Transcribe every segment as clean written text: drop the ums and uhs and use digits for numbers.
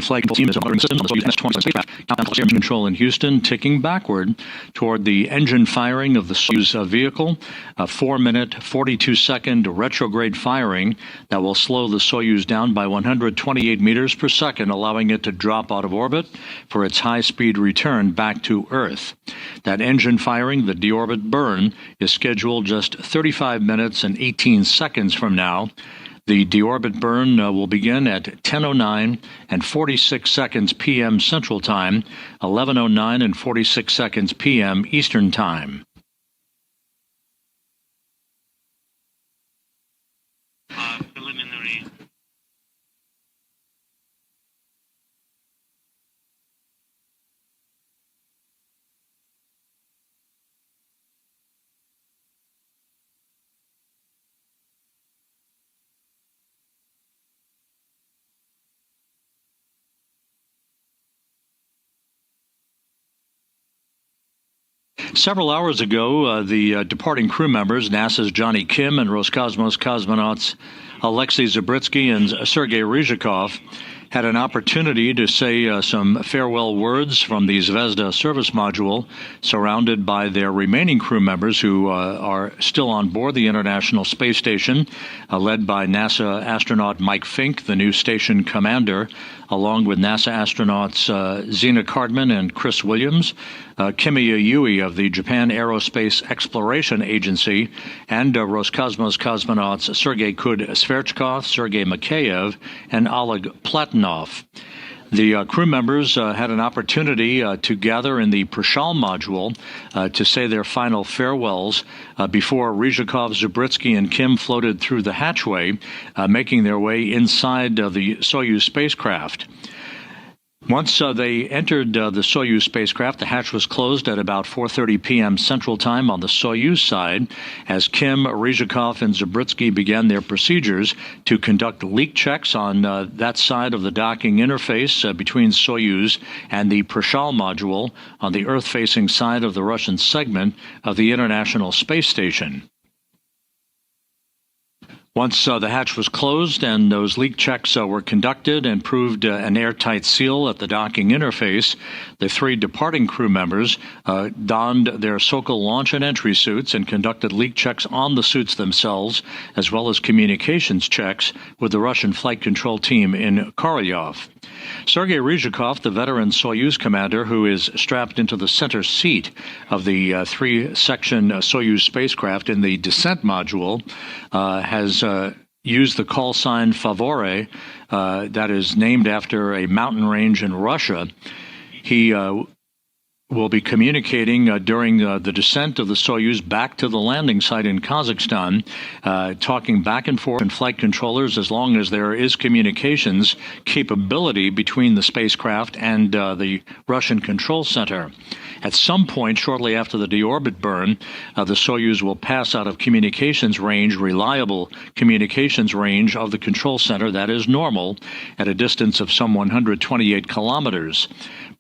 flight team is monitoring systems on the Soyuz MS-20 spacecraft. Countdown to control in Houston, ticking backward toward the engine firing of the Soyuz vehicle. A 4-minute, 42-second retrograde firing that will slow the Soyuz down by 128 meters per second, allowing it to drop out of orbit for its high-speed return back to Earth. That engine firing, the deorbit burn, is scheduled just 35 minutes and 18 seconds from now. The deorbit burn will begin at 10:09 and 46 seconds p.m. Central Time, 11:09 and 46 seconds p.m. Eastern Time. Preliminary. Several hours ago, the departing crew members, NASA's Johnny Kim and Roscosmos cosmonauts Alexei Zabritsky and Sergei Ryzhikov, had an opportunity to say some farewell words from the Zvezda service module, surrounded by their remaining crew members who are still on board the International Space Station, led by NASA astronaut Mike Fink, the new station commander, along with NASA astronauts Zena Cardman and Chris Williams, Kimiya Yui of the Japan Aerospace Exploration Agency, and Roscosmos cosmonauts Sergei Kud-Sverchkov, Sergei Mikheyev, and Oleg Platonov. The crew members had an opportunity to gather in the Prashal module to say their final farewells before Ryzhikov, Zabritsky, and Kim floated through the hatchway, making their way inside the Soyuz spacecraft. Once they entered the Soyuz spacecraft, the hatch was closed at about 4:30 p.m. Central Time on the Soyuz side, as Kim, Ryzhikov, and Zabritsky began their procedures to conduct leak checks on that side of the docking interface between Soyuz and the Prashal module on the Earth-facing side of the Russian segment of the International Space Station. Once the hatch was closed and those leak checks were conducted and proved an airtight seal at the docking interface, the three departing crew members donned their Sokol launch and entry suits and conducted leak checks on the suits themselves, as well as communications checks with the Russian flight control team in Korolyov. Sergei Ryzhikov, the veteran Soyuz commander who is strapped into the center seat of the three-section Soyuz spacecraft in the descent module, has used the call sign Favore, that is named after a mountain range in Russia. He will be communicating during the descent of the Soyuz back to the landing site in Kazakhstan, talking back and forth in flight controllers as long as there is communications capability between the spacecraft and the Russian control center. At some point shortly after the deorbit burn, the Soyuz will pass out of communications range, reliable communications range of the control center that is normal, at a distance of some 128 kilometers.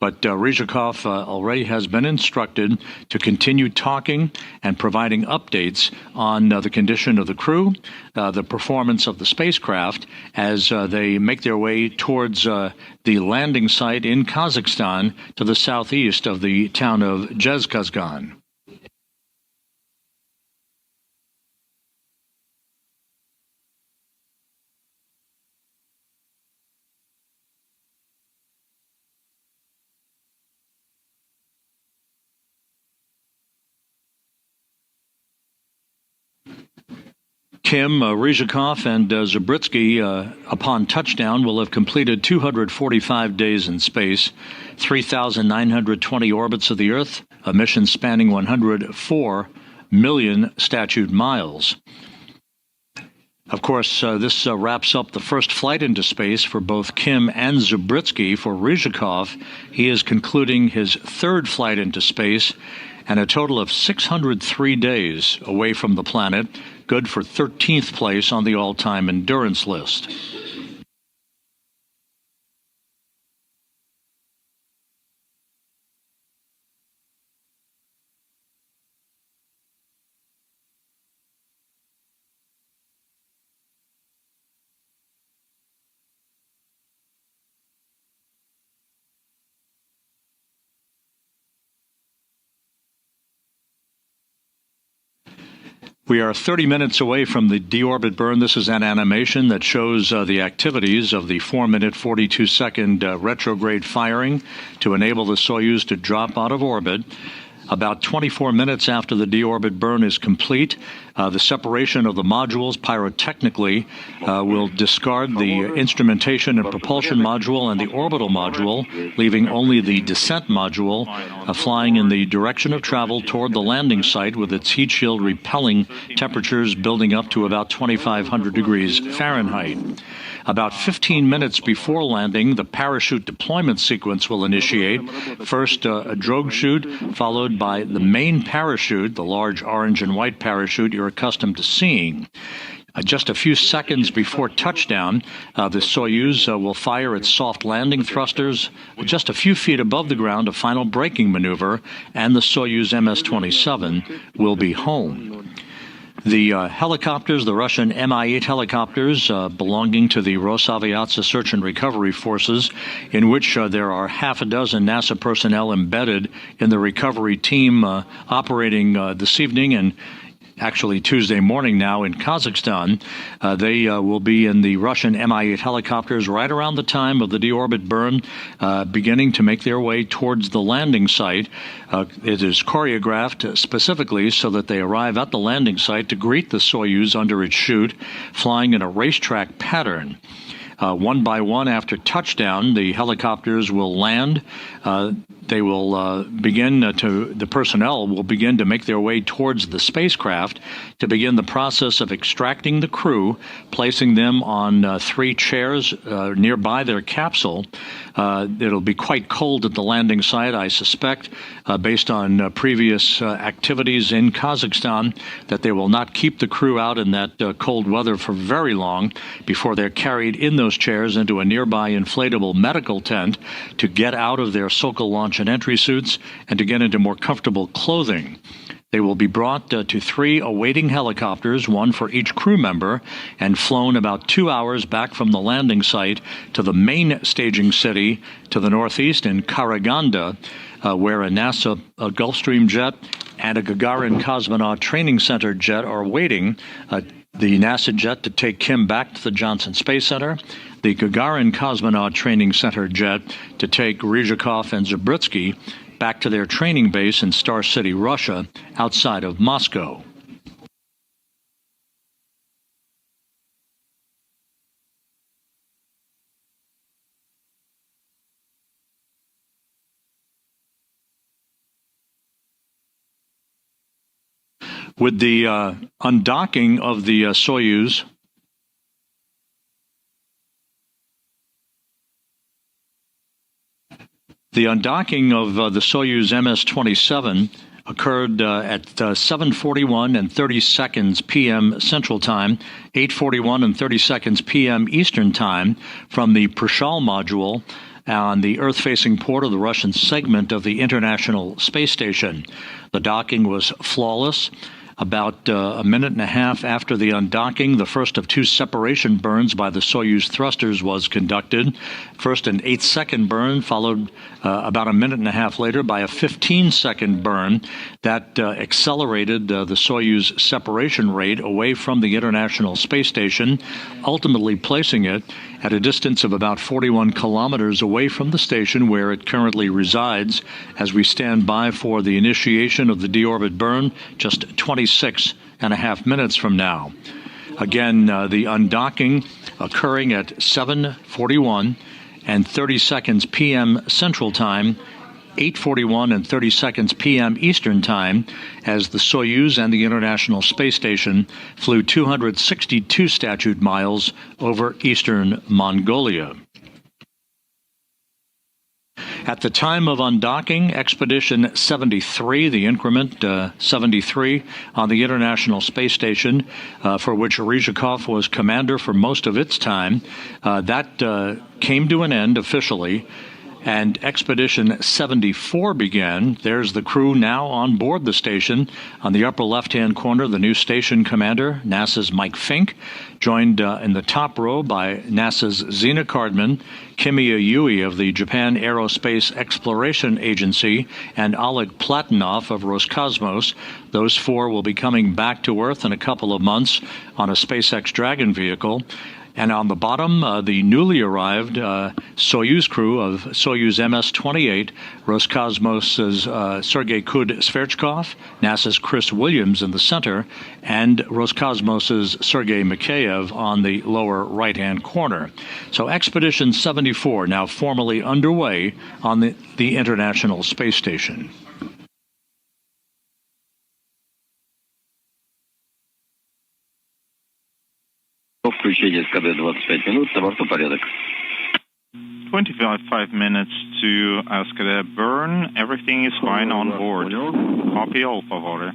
But Ryzhikov already has been instructed to continue talking and providing updates on the condition of the crew, the performance of the spacecraft as they make their way towards the landing site in Kazakhstan to the southeast of the town of Zhezkazgan. Kim, Ryzhikov, and Zabritsky, upon touchdown, will have completed 245 days in space, 3,920 orbits of the Earth, a mission spanning 104 million statute miles. Of course, this wraps up the first flight into space for both Kim and Zabritsky. For Ryzhikov, he is concluding his third flight into space, and a total of 603 days away from the planet, good for 13th place on the all-time endurance list. We are 30 minutes away from the deorbit burn. This is an animation that shows the activities of the 4-minute, 42-second retrograde firing to enable the Soyuz to drop out of orbit. About 24 minutes after the deorbit burn is complete, the separation of the modules pyrotechnically will discard the instrumentation and propulsion module and the orbital module, leaving only the descent module flying in the direction of travel toward the landing site with its heat shield repelling temperatures building up to about 2,500 degrees Fahrenheit. About 15 minutes before landing, the parachute deployment sequence will initiate. First, a drogue chute, followed by the main parachute, the large orange and white parachute you're accustomed to seeing. Just a few seconds before touchdown, the Soyuz will fire its soft landing thrusters just a few feet above the ground, a final braking maneuver, and the Soyuz MS-27 will be home. The helicopters, the Russian Mi-8 helicopters belonging to the Rosaviatsia Search and Recovery Forces, in which there are half a dozen NASA personnel embedded in the recovery team operating this evening and actually Tuesday morning now in Kazakhstan. They will be in the Russian Mi-8 helicopters right around the time of the deorbit burn, beginning to make their way towards the landing site. It is choreographed specifically so that they arrive at the landing site to greet the Soyuz under its chute, flying in a racetrack pattern. One by one after touchdown, the helicopters will land. They will the personnel will begin to make their way towards the spacecraft to begin the process of extracting the crew, placing them on 3 chairs nearby their capsule. It'll be quite cold at the landing site, I suspect, based on previous activities in Kazakhstan, that they will not keep the crew out in that cold weather for very long before they're carried in those chairs into a nearby inflatable medical tent to get out of their Sokol launch and entry suits and to get into more comfortable clothing. They will be brought to 3 awaiting helicopters, one for each crew member, and flown about 2 hours back from the landing site to the main staging city to the northeast in Karaganda, where a NASA Gulfstream jet and a Gagarin Cosmonaut Training Center jet are waiting. The NASA jet to take Kim back to the Johnson Space Center, the Gagarin Cosmonaut Training Center jet to take Ryzhikov and Zabritsky back to their training base in Star City, Russia, outside of Moscow. With the undocking of the Soyuz, the undocking of the Soyuz MS-27 occurred at 7:41 and 30 seconds p.m. Central Time, 8:41 and 30 seconds p.m. Eastern Time from the Prishal module on the Earth-facing port of the Russian segment of the International Space Station. The docking was flawless. About a minute and a half after the undocking, the first of 2 separation burns by the Soyuz thrusters was conducted. First an 8-second burn, followed about a minute and a half later by a 15-second burn that accelerated the Soyuz separation rate away from the International Space Station, ultimately placing it at a distance of about 41 kilometers away from the station where it currently resides as we stand by for the initiation of the deorbit burn just 26 and a half minutes from now. Again, the undocking occurring at 7:41 and 30 seconds p.m. Central Time, 8:41 and 30 seconds p.m. Eastern Time, as the Soyuz and the International Space Station flew 262 statute miles over eastern Mongolia. At the time of undocking, Expedition 73, the increment 73 on the International Space Station, for which Ryzhikov was commander for most of its time, that came to an end officially. And Expedition 74 began. There's the crew now on board the station. On the upper left-hand corner, the new station commander, NASA's Mike Fink, joined in the top row by NASA's Zena Cardman, Kimiya Yui of the Japan Aerospace Exploration Agency, and Oleg Platonov of Roscosmos. Those four will be coming back to Earth in a couple of months on a SpaceX Dragon vehicle. And on the bottom, the newly arrived Soyuz crew of Soyuz MS-28, Roscosmos' Sergei Kud-Sverchkov, NASA's Chris Williams in the center, and Roscosmos' Sergei Mikheyev on the lower right-hand corner. So Expedition 74 now formally underway on the International Space Station. Включение СКД 25 минут, на борту порядок. 25 minutes to SKD burn. Everything is fine on board. Copy all, favore.